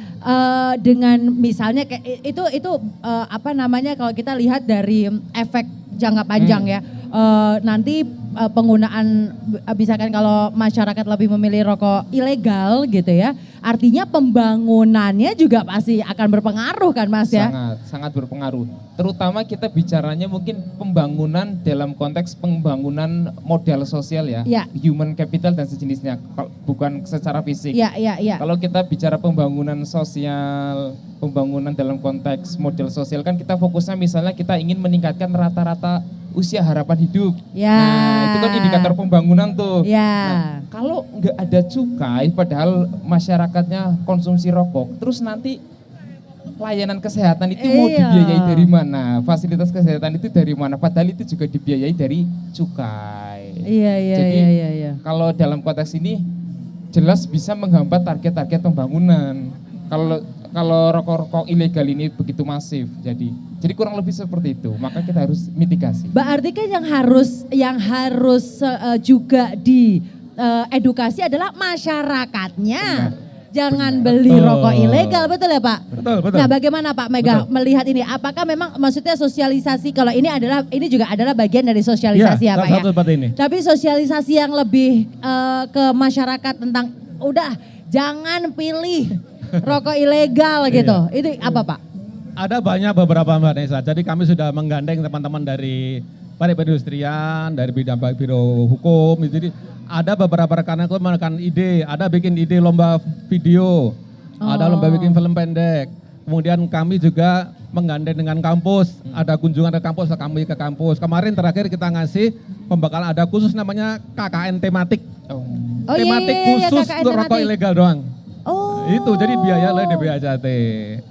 dengan misalnya kayak itu apa namanya kalau kita lihat dari efek jangka panjang ya, nanti penggunaan misalkan kalau masyarakat lebih memilih rokok ilegal gitu ya, artinya pembangunannya juga pasti akan berpengaruh kan Mas ya? sangat berpengaruh. Terutama kita bicaranya mungkin pembangunan dalam konteks pembangunan modal sosial ya, human capital dan sejenisnya, bukan secara fisik. Iya. Kalau kita bicara pembangunan sosial, pembangunan dalam konteks model sosial kan kita fokusnya misalnya kita ingin meningkatkan rata-rata usia harapan hidup. Ya. Nah, itu kan indikator pembangunan tuh. Ya. Nah, kalau nggak ada cukai, padahal masyarakatnya konsumsi rokok, terus nanti layanan kesehatan itu mau dibiayai dari mana? Fasilitas kesehatan itu dari mana? Padahal itu juga dibiayai dari cukai. Iya. Jadi kalau dalam konteks ini jelas bisa menghambat target-target pembangunan. Kalau rokok-rokok ilegal ini begitu masif, jadi kurang lebih seperti itu. Maka kita harus mitigasi. Berarti kan yang harus juga diedukasi adalah masyarakatnya. Jangan beli rokok ilegal, betul ya Pak? Betul. Nah bagaimana Pak Mega melihat ini? Apakah memang maksudnya sosialisasi, kalau ini juga adalah bagian dari sosialisasi ya Pak ya? Ini. Tapi sosialisasi yang lebih ke masyarakat tentang udah jangan pilih rokok ilegal gitu. Itu apa Pak? Ada banyak beberapa Mbak Nesa. Jadi kami sudah menggandeng teman-teman dari Balai Perindustrian, dari bidang biro hukum. Jadi ada beberapa rekan itu menekan ide, ada bikin ide lomba video, ada lomba bikin film pendek. Kemudian kami juga menggandeng dengan kampus, ada kunjungan ke kampus, kami ke kampus. Kemarin terakhir kita ngasih pembekalan ada khusus namanya KKN tematik. Tematik khusus untuk rokok ilegal doang. Itu jadi biaya oleh DBHJT.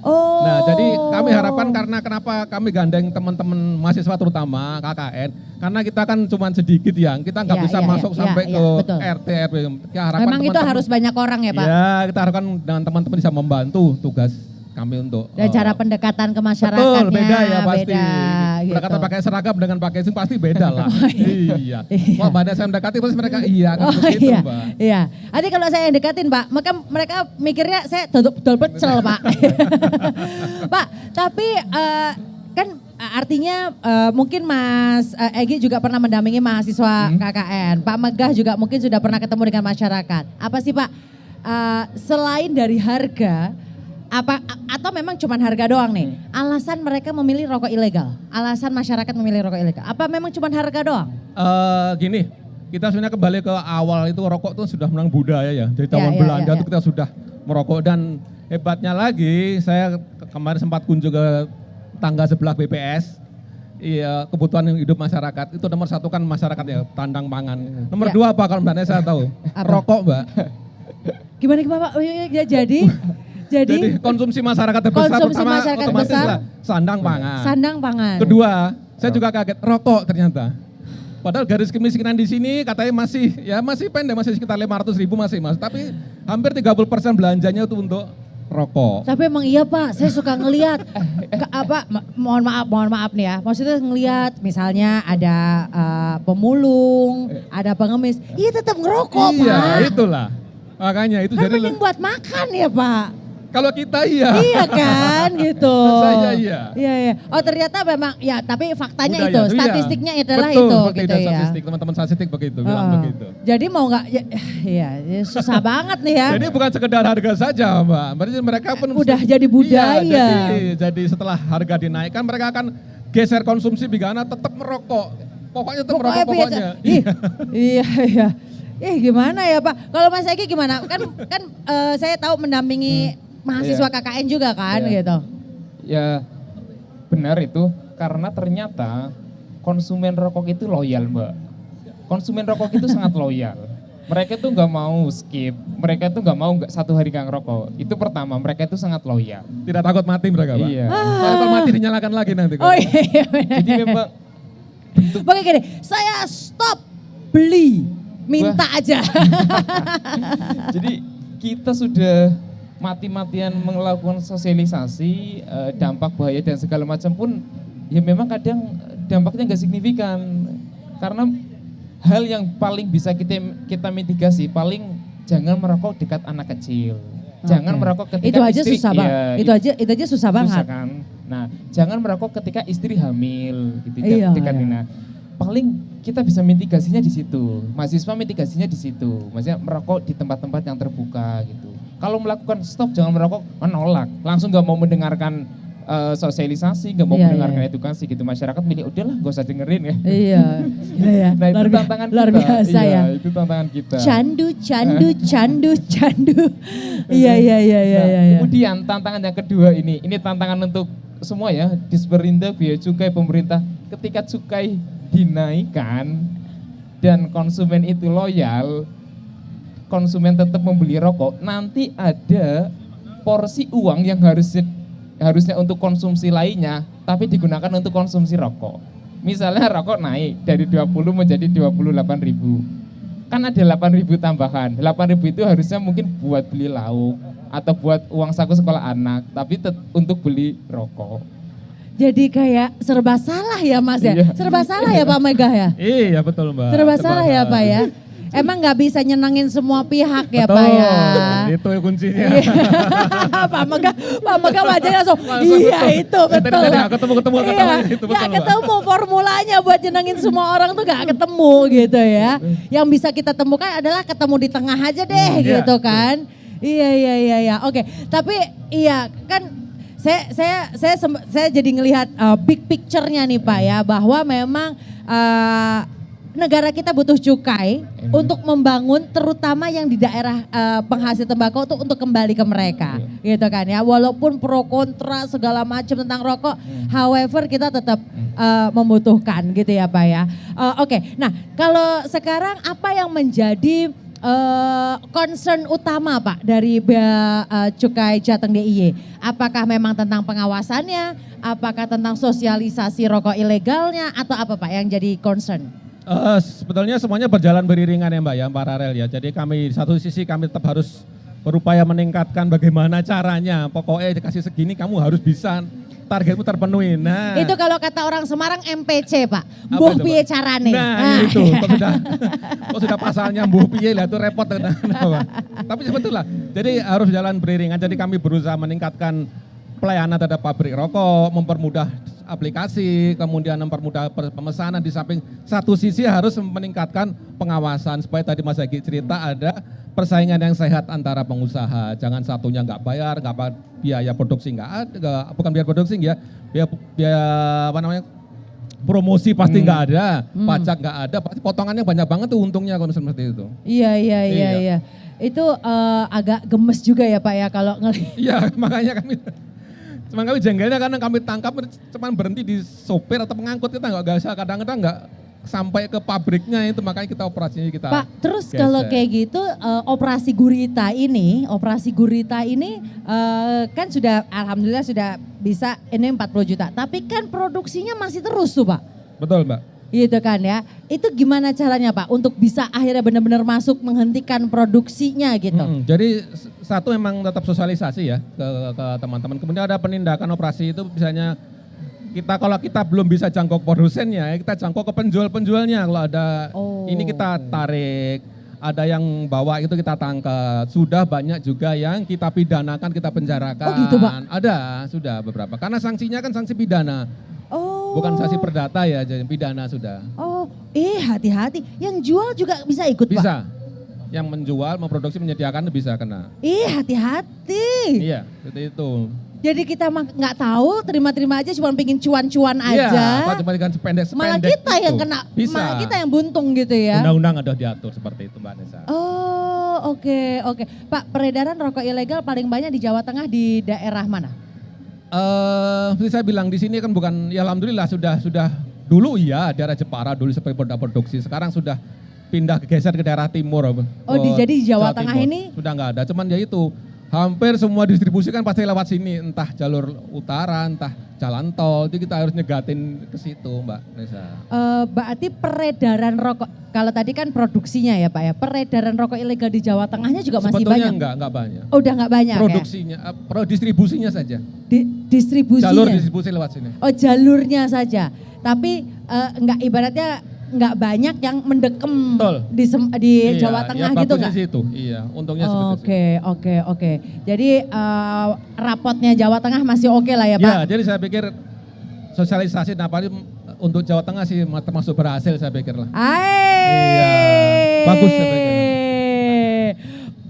Nah, jadi kami harapkan karena kenapa kami gandeng teman-teman mahasiswa terutama KKN, karena kita kan cuma sedikit yang kita nggak bisa masuk sampai ke RT RW. Memang itu harus banyak orang ya Pak? Ya, kita harapkan dengan teman-teman bisa membantu tugas kami untuk. Dan cara pendekatan ke masyarakatnya. Betul, beda ya pasti. Gitu. Pendekatan pakai seragam dengan pakai sing pasti beda lah. Iya. Wah, pada saya mendekati pasti mereka kan begitu, Mbak. Iya. Nanti kalau saya yang dekatin, Pak, maka mereka mikirnya saya dodol pecel, Pak. Pak, tapi kan artinya mungkin Mas Egy juga pernah mendampingi mahasiswa KKN. Pak Megah juga mungkin sudah pernah ketemu dengan masyarakat. Apa sih Pak, selain dari harga, atau memang cuma harga doang nih? Alasan mereka memilih rokok ilegal, alasan masyarakat memilih rokok ilegal, apa memang cuma harga doang? Gini, kita sebenarnya kembali ke awal itu rokok itu sudah menang budaya ya. Dari tahun Belanda itu kita sudah merokok dan hebatnya lagi saya kemarin sempat kunjung ke tangga sebelah BPS. Iya, kebutuhan hidup masyarakat itu nomor satu kan masyarakat ya, tandang pangan. Nomor dua apa kalau Mbak Nesa tahu? Rokok Mbak. Gimana Pak? Jadi konsumsi masyarakat terbesar pertama otomatis lah sandang pangan. Sandang pangan. Kedua, saya juga kaget rokok ternyata. Padahal garis kemiskinan di sini katanya masih pendek, masih sekitar 500.000 masih Mas. Tapi hampir 30% belanjanya itu untuk rokok. Tapi emang iya Pak, saya suka ngelihat mohon maaf nih ya. Maksudnya ngelihat misalnya ada pemulung, ada pengemis, iya tetap ngerokok Pak. Iya, itulah. Makanya itu kan jadi mending buat makan ya Pak. Kalau kita iya. Iya kan gitu. Saya iya. Iya. Oh ternyata memang ya, tapi faktanya budaya, itu, statistiknya adalah betul, itu gitu ya. Statistik, teman-teman statistik begitu, bilang begitu. Jadi mau nggak, ya susah banget nih ya. Jadi bukan sekedar harga saja Mbak, berarti mereka pun udah jadi budaya. Iya, jadi setelah harga dinaikkan mereka akan geser konsumsi bigana tetap merokok. Pokoknya tetap merokok pokoknya. Iya. Gimana ya Pak? Kalau Mas Egy gimana? Kan saya tahu mendampingi mahasiswa KKN juga kan gitu. Ya benar itu, karena ternyata konsumen rokok itu loyal Mbak. Konsumen rokok itu sangat loyal. Mereka tuh nggak mau skip, mereka tuh nggak mau satu hari nggak ngerokok. Itu pertama, mereka itu sangat loyal. Tidak takut mati mereka Pak. Iya. Kalau mati dinyalakan lagi nanti. Oh iya. Jadi memang Oke gini, saya stop beli, minta aja. Jadi kita sudah mati-matian melakukan sosialisasi, dampak bahaya dan segala macam pun ya memang kadang dampaknya nggak signifikan. Karena hal yang paling bisa kita mitigasi, paling jangan merokok dekat anak kecil. Jangan merokok ketika itu aja istri, susah banget. Itu aja susah banget. Kan? Nah, jangan merokok ketika istri hamil gitu dekat. Nah, paling kita bisa mitigasinya di situ. Mahasiswa mitigasinya di situ. Maksudnya merokok di tempat-tempat yang terbuka gitu. Kalau melakukan stop jangan merokok, menolak. Langsung nggak mau mendengarkan sosialisasi, nggak mau mendengarkan edukasi gitu. Masyarakat milih udahlah gak usah dengerin ya. Iya. Nah, itu tantangan luar biasa ya. Itu tantangan kita. Candu. Iya. Kemudian tantangan yang kedua ini tantangan untuk semua ya, Disperindak, Bea Cukai, pemerintah. Ketika cukai dinaikkan dan konsumen itu loyal, konsumen tetap membeli rokok, nanti ada porsi uang yang harusnya untuk konsumsi lainnya, tapi digunakan untuk konsumsi rokok. Misalnya rokok naik dari 20 menjadi 28.000. Kan ada 8.000 tambahan. 8.000 itu harusnya mungkin buat beli lauk atau buat uang saku sekolah anak, tapi untuk beli rokok. Jadi kayak serba salah ya Mas ya? Serba salah ya Pak Megah ya? Iya betul Mbak. Serba salah ya Pak ya? Emang nggak bisa nyenengin semua pihak ya betul, Pak ya? Itu kuncinya. Pak Megah wajahnya langsung, iya itu betul. Tadi ketemu itu betul. Nggak ketemu formulanya buat nyenengin semua orang tuh nggak ketemu gitu ya. Yang bisa kita temukan adalah ketemu di tengah aja deh gitu kan. Iya. Oke, tapi iya kan saya jadi ngelihat big picture-nya nih Pak ya, bahwa memang negara kita butuh cukai untuk membangun terutama yang di daerah penghasil tembakau untuk kembali ke mereka gitu kan ya, walaupun pro kontra segala macam tentang rokok, however kita tetap membutuhkan gitu ya Pak ya. Oke, nah kalau sekarang apa yang menjadi concern utama Pak dari Bea Cukai Jateng DIY? Apakah memang tentang pengawasannya, apakah tentang sosialisasi rokok ilegalnya, atau apa Pak yang jadi concern? Sebetulnya semuanya berjalan beriringan ya Mbak ya, paralel ya. Jadi kami di satu sisi kami tetap harus berupaya meningkatkan bagaimana caranya. Pokoknya dikasih segini kamu harus bisa, targetmu terpenuhi. Nah, itu kalau kata orang Semarang MPC Pak, mbuh piye carane. Nah itu, kok sudah pasalnya mbuh piye lah itu repot. Tapi sebetulnya, jadi harus jalan beriringan. Jadi kami berusaha meningkatkan pelayanan terhadap pabrik rokok, mempermudah aplikasi, kemudian mempermudah pemesanan. Di samping satu sisi harus meningkatkan pengawasan supaya tadi Mas Egi cerita ada persaingan yang sehat antara pengusaha. Jangan satunya nggak bayar, biaya produksi nggak ada, bukan biaya produksi ya, biaya apa namanya, promosi pasti nggak ada, pajak nggak ada, pasti potongannya banyak banget tuh untungnya kalau seperti itu. Iya. Itu agak gemes juga ya Pak ya kalau ngelihat. Iya, makanya kami jengkelnya karena kami tangkap cuma berhenti di sopir atau pengangkut, kita nggak bisa, kadang-kadang nggak sampai ke pabriknya, itu makanya kita operasinya kita Pak, terus kalau kayak gitu operasi gurita ini kan sudah alhamdulillah sudah bisa ini 40 juta, tapi kan produksinya masih terus tuh Pak. Betul Mbak. Gitu kan ya, itu gimana caranya Pak untuk bisa akhirnya benar-benar masuk menghentikan produksinya gitu? Jadi satu memang tetap sosialisasi ya ke teman-teman, kemudian ada penindakan operasi itu misalnya kalau kita belum bisa jangkau produsennya, kita jangkau ke penjualnya. Kalau ada ini kita tarik, ada yang bawa itu kita tangkap. Sudah banyak juga yang kita pidanakan, kita penjarakan. Oh gitu Pak? Ada, sudah beberapa. Karena sanksinya kan sanksi pidana. Bukan sanksi perdata ya, jadi pidana sudah. Hati-hati. Yang jual juga bisa ikut Pak? Bisa. Yang menjual, memproduksi, menyediakan bisa kena. Hati-hati. Iya, seperti itu. Jadi kita nggak tahu, terima-terima aja, cuma pengen cuan-cuan aja. Iya, cuma sependek malah kita itu. yang kena, bisa. malah kita yang buntung gitu ya. Undang-undang ada diatur seperti itu Mbak Nesa. Oke. Pak, peredaran rokok ilegal paling banyak di Jawa Tengah di daerah mana? Seperti saya bilang di sini kan bukan, ya alhamdulillah sudah dulu iya daerah Jepara dulu seperti produksi, sekarang sudah pindah geser ke daerah timur. Jadi di Jawa Tengah Timur. ini Sudah nggak ada, cuman ya itu hampir semua distribusi kan pasti lewat sini, entah jalur utara, entah jalan tol, itu kita harus nyegatin ke situ Mbak Nesa. Berarti peredaran rokok, kalau tadi kan produksinya ya Pak ya, peredaran rokok ilegal di Jawa Tengahnya juga masih banyak? Sebetulnya enggak banyak. Udah nggak banyak produksinya, distribusinya saja. Distribusinya? Jalur distribusi lewat sini. Jalurnya saja, tapi enggak ibaratnya nggak banyak yang mendekem Betul. di Jawa Tengah gitu nggak? Itu, iya, untungnya seperti itu. Oke. Jadi rapotnya Jawa Tengah masih oke lah ya Pak? Ya, jadi saya pikir sosialisasi napalm untuk Jawa Tengah sih termasuk berhasil saya pikir lah. Iya, bagus saya pikir.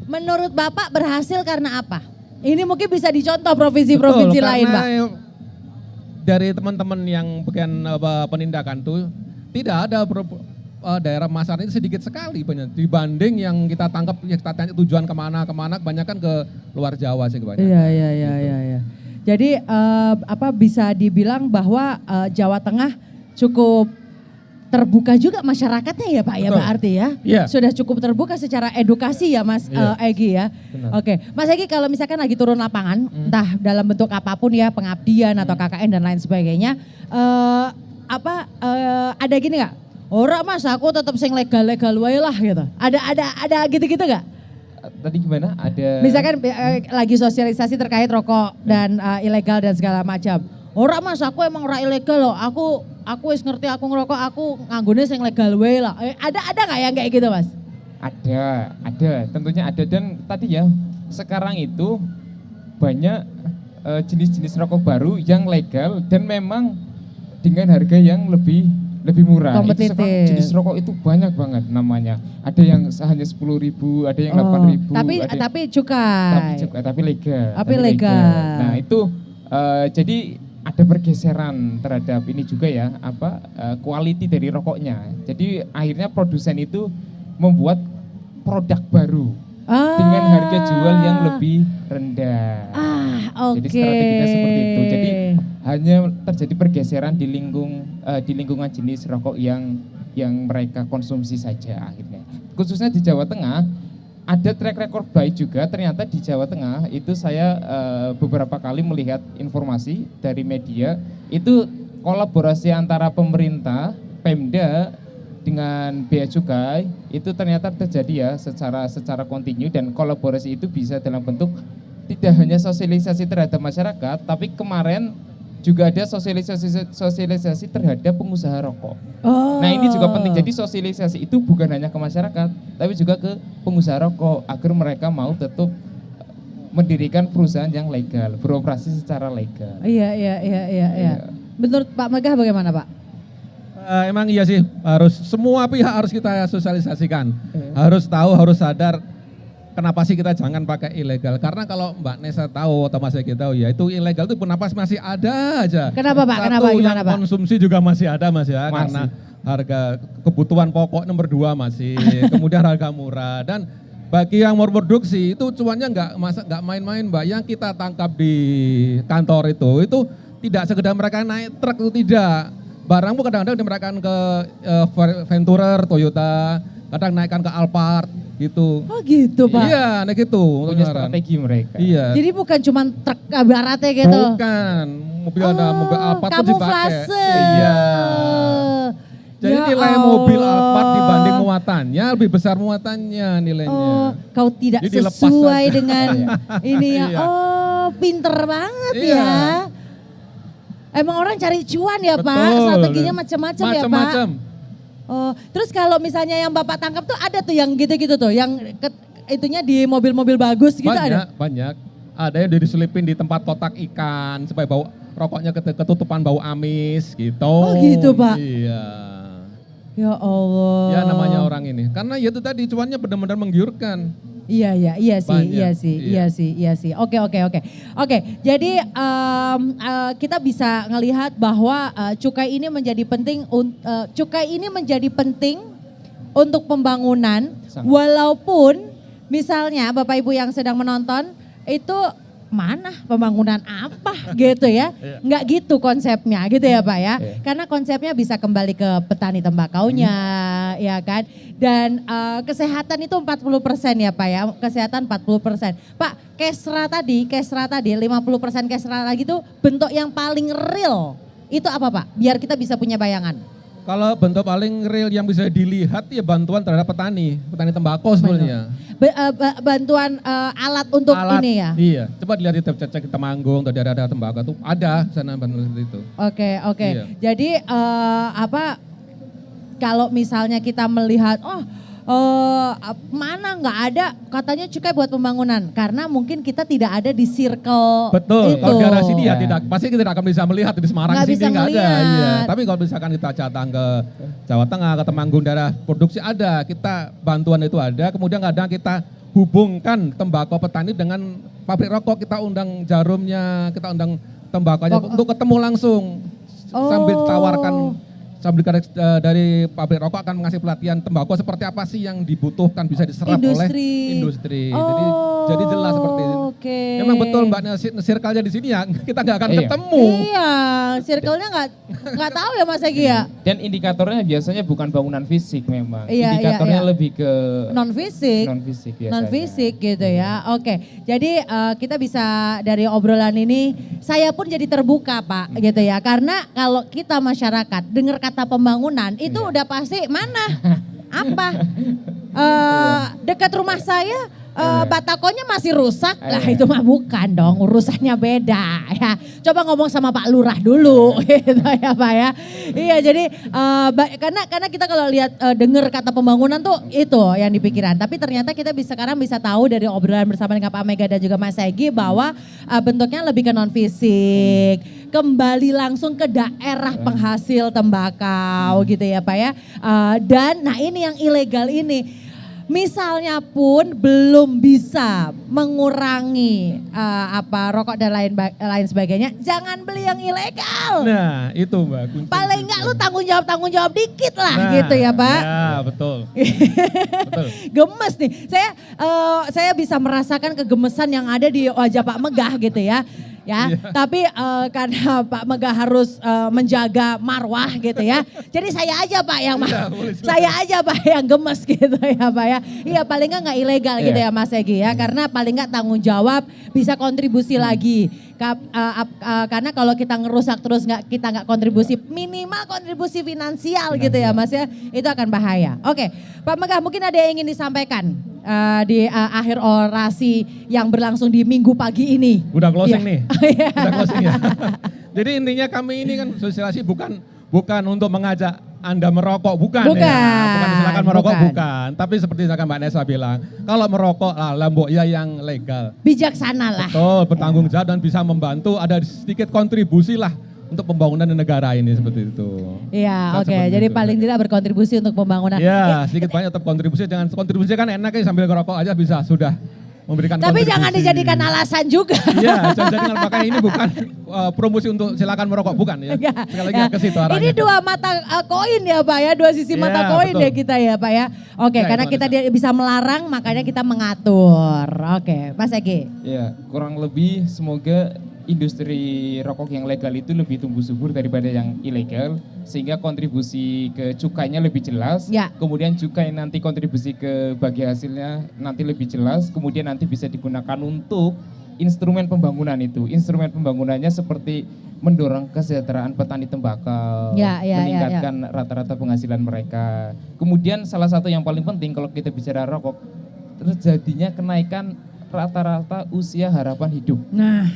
Menurut Bapak berhasil karena apa? Ini mungkin bisa dicontoh provinsi-provinsi lain Pak. Dari teman-teman yang bagian penindakan tuh tidak ada daerah masyarakat itu sedikit sekali banyak dibanding yang kita tangkap, ya kita tanya tujuan kemana, kebanyakan ke luar Jawa sih kebanyakan. Iya. Jadi bisa dibilang bahwa Jawa Tengah cukup terbuka juga masyarakatnya ya Pak. Betul. Ya berarti ya. Yeah. Sudah cukup terbuka secara edukasi ya Mas Egy ya. Benar. Oke, Mas Egy kalau misalkan lagi turun lapangan, entah dalam bentuk apapun ya, pengabdian atau KKN dan lain sebagainya, ada gini nggak? Ora Mas, aku tetap sing legal wae lah gitu. Ada gitu-gitu nggak? Tadi gimana? Ada. Misalkan lagi sosialisasi terkait rokok dan ilegal dan segala macam. Ora Mas, aku emang ora ilegal loh. Aku wis ngerti aku ngerokok, aku nganggone sing legal wae lah. Ada nggak yang kayak gitu Mas? Ada, tentunya ada. Dan tadi ya, sekarang itu banyak jenis-jenis rokok baru yang legal dan memang dengan harga yang lebih murah. Kompetitif. Itu jenis rokok itu banyak banget namanya. Ada yang hanya 10.000, ada yang 8.000. Tapi cukai. Tapi legal. Tapi legal. Nah itu jadi ada pergeseran terhadap ini juga ya, quality dari rokoknya. Jadi akhirnya produsen itu membuat produk baru dengan harga jual yang lebih rendah. Oke. Jadi strateginya seperti itu. Jadi hanya terjadi pergeseran di lingkungan jenis rokok yang mereka konsumsi saja akhirnya. Khususnya di Jawa Tengah ada track record baik juga. Ternyata di Jawa Tengah itu saya beberapa kali melihat informasi dari media itu kolaborasi antara pemerintah, Pemda dengan Bea Cukai itu ternyata terjadi ya secara kontinu, dan kolaborasi itu bisa dalam bentuk tidak hanya sosialisasi terhadap masyarakat, tapi kemarin juga ada sosialisasi terhadap pengusaha rokok. Nah ini juga penting, jadi sosialisasi itu bukan hanya ke masyarakat, tapi juga ke pengusaha rokok agar mereka mau tetap mendirikan perusahaan yang legal, beroperasi secara legal. Iya. Menurut Pak Megah bagaimana Pak? Emang iya sih, semua pihak harus kita sosialisasikan, harus tahu, harus sadar. Kenapa sih kita jangan pakai ilegal? Karena kalau Mbak Nesa tahu atau Mas Egy tahu ya, itu ilegal itu kenapa masih ada aja. Kenapa Pak? Kenapa gimana Pak? Konsumsi juga masih ada Mas ya, karena harga kebutuhan pokok nomor 2 masih, kemudian harga murah, dan bagi yang mau produksi itu cuannya nggak main-main Mbak. Yang kita tangkap di kantor itu tidak sekedar mereka naik truk, itu tidak. Barang pun kadang-kadang dimerahkan ke Venturer, Toyota, kadang naikkan ke Alphard gitu. Oh gitu Pak? Iya, nah gitu. Punya strategi mereka. Iya. Jadi bukan cuma truk baratnya gitu? Bukan, mobil ada mobil Alphard pun dipakai. Kamuflase. Iya. Jadi nilai mobil Alphard dibanding muatannya lebih besar muatannya nilainya. Kau tidak jadi sesuai dengan ini ya. Iya. Pinter banget Iya. ya. Emang orang cari cuan ya Betul. Pak, strateginya macam-macam ya Pak. Macam-macam. Terus kalau misalnya yang Bapak tangkap tuh ada tuh yang gitu-gitu tuh, yang itunya di mobil-mobil bagus gitu ada? Banyak. Ada yang diselipin di tempat kotak ikan supaya bau rokoknya ketutupan bau amis gitu. Oh gitu Pak? Iya. Ya Allah. Ya namanya orang ini. Karena ya itu tadi cuannya benar-benar menggiurkan. Iya sih. Oke, jadi kita bisa ngelihat bahwa cukai ini menjadi penting untuk pembangunan. Walaupun misalnya Bapak Ibu yang sedang menonton itu mana pembangunan apa gitu ya. Enggak gitu konsepnya gitu ya Pak ya. Karena konsepnya bisa kembali ke petani tembakaunya ya kan. Dan kesehatan itu 40% ya Pak ya. Kesehatan 40%. Pak, kesra tadi 50% kesra lagi tuh bentuk yang paling real. Itu apa Pak? Biar kita bisa punya bayangan. Kalau bentuk paling real yang bisa dilihat ya bantuan terhadap petani tembakau sebenarnya. Bantuan alat untuk ini ya? Iya, coba dilihat di cek Temanggung atau daerah tembakau itu ada sana bantuan seperti itu. Oke. Iya. Jadi kalau misalnya kita melihat, mana nggak ada katanya cukai buat pembangunan karena mungkin kita tidak ada di circle Betul, itu. kalau di daerah sini ya pasti kita tidak akan bisa melihat di Semarang Nggak sini bisa nggak ada. ngelihat. Iya. Tapi kalau misalkan kita datang ke Jawa Tengah, ke Temanggung daerah produksi ada, kita bantuan itu ada. Kemudian kadang kita hubungkan tembakau petani dengan pabrik rokok, kita undang jarumnya, kita undang tembakonya untuk ketemu langsung sambil ditawarkan. Dari pabrik rokok akan mengasih pelatihan tembakau seperti apa sih yang dibutuhkan bisa diserap oleh industri. Jadi jelas seperti itu. Okay. Memang betul Mbak, circle-nya di sini ya kita nggak akan ketemu. Iya, circle-nya nggak tahu ya Mas Egi ya. Dan indikatornya biasanya bukan bangunan fisik memang. Iya, indikatornya lebih ke non fisik biasanya. Non fisik gitu ya. Oke. Jadi kita bisa dari obrolan ini saya pun jadi terbuka Pak gitu ya. Karena kalau kita masyarakat dengar kata pembangunan itu udah pasti mana? Apa? Dekat rumah saya batakonya masih rusak, lah itu mah bukan dong, urusannya beda ya. Coba ngomong sama Pak Lurah dulu gitu ya Pak ya. Iya jadi karena kita kalau lihat dengar kata pembangunan tuh itu yang dipikiran. Tapi ternyata kita sekarang bisa tahu dari obrolan bersama dengan Pak Mega dan juga Mas Egi bahwa bentuknya lebih ke non fisik. Kembali langsung ke daerah penghasil tembakau gitu ya Pak ya. Dan nah ini yang ilegal ini. Misalnya pun belum bisa mengurangi rokok dan lain sebagainya, jangan beli yang ilegal. Nah itu Mbak. Paling enggak lu tanggung jawab dikit lah gitu ya Pak. Ya betul. Betul. Gemes nih, saya bisa merasakan kegemesan yang ada di wajah Pak Megah gitu ya. Tapi karena Pak Megah harus menjaga marwah gitu ya. Jadi saya aja Pak yang gemes gitu ya Pak ya. Iya paling nggak ilegal gitu ya Mas Egi ya. Karena paling nggak tanggung jawab bisa kontribusi lagi. Karena kalau kita ngerusak terus kita nggak kontribusi, minimal kontribusi finansial gitu ya Mas ya. Itu akan bahaya. Oke, Pak Megah mungkin ada yang ingin disampaikan di akhir orasi yang berlangsung di Minggu pagi ini. Udah closing nih. Udah closing ya. Jadi intinya kami ini kan sosialisasi bukan untuk mengajak Anda merokok, bukan silakan merokok, bukan. Tapi seperti Mbak Nessa bilang, kalau merokok ya yang legal. Bijaksana lah. Betul, bertanggung jawab dan bisa membantu, ada sedikit kontribusi lah untuk pembangunan negara ini seperti itu. Iya, oke. Jadi paling tidak berkontribusi untuk pembangunan. Iya, sedikit banyak tetap kontribusi. Jangan kontribusi kan enaknya sambil ngerokok aja bisa sudah memberikan tapi kontribusi. Jangan dijadikan alasan juga. Iya, jangan makanya ini bukan promosi untuk silakan merokok, bukan ya. Sekali lagi ke situ arahnya. Ini dua mata koin ya Pak ya, dua sisi mata koin ya kita ya Pak ya. Oke, karena kita bisa melarang makanya kita mengatur. Oke, Mas Egi. Ya, kurang lebih semoga industri rokok yang legal itu lebih tumbuh subur daripada yang ilegal, sehingga kontribusi ke cukainya lebih jelas, kemudian cukai nanti kontribusi ke bagi hasilnya nanti lebih jelas, kemudian nanti bisa digunakan untuk instrumen pembangunan itu. Instrumen pembangunannya seperti mendorong kesejahteraan petani tembakau, meningkatkan rata-rata penghasilan mereka. Kemudian salah satu yang paling penting kalau kita bicara rokok, terjadinya kenaikan rata-rata usia harapan hidup. Nah,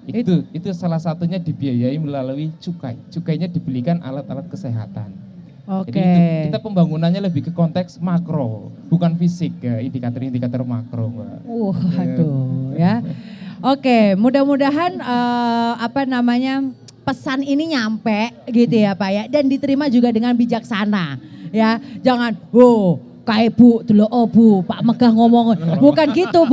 itu salah satunya dibiayai melalui cukai. Cukainya dibelikan alat-alat kesehatan. Jadi kita pembangunannya lebih ke konteks makro, bukan fisik ya, indikator-indikator makro, Mbak. Ya. Oke, mudah-mudahan pesan ini nyampe gitu ya Pak ya, dan diterima juga dengan bijaksana ya. Jangan, kayak Bu, dulu Bu, Pak Megah ngomong, bukan gitu.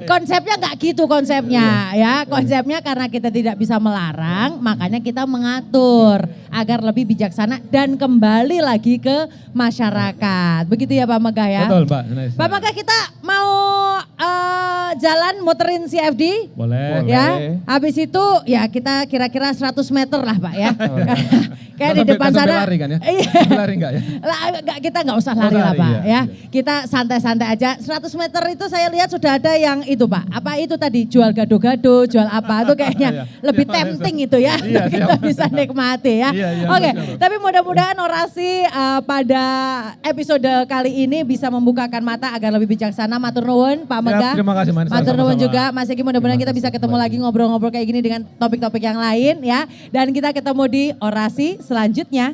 Konsepnya nggak gitu konsepnya ya. Konsepnya karena kita tidak bisa melarang, makanya kita mengatur agar lebih bijaksana dan kembali lagi ke masyarakat. Begitu ya Pak Megah ya. Betul Mbak. Pak Megah kita mau jalan muterin CFD. Boleh. Ya, habis itu ya kita kira-kira 100 meter lah Pak ya. Kayak di depan sana. Lari kan ya? Lari enggak ya? Kita nggak usah lari lah Pak ya. Kita santai-santai aja. 100 meter itu saya lihat sudah ada yang itu Pak. Apa itu tadi? Jual gado-gado, jual apa? Itu kayaknya lebih tempting itu ya. Kita bisa nikmati ya. Oke, tapi mudah-mudahan orasi pada episode kali ini bisa membukakan mata agar lebih bijaksana. Matur nuwun Pak Megah. Terima kasih Mas. Matur nuwun juga Mas Egi, mudah-mudahan kita bisa ketemu lagi ngobrol-ngobrol kayak gini dengan topik-topik yang lain ya. Dan kita ketemu di orasi selanjutnya.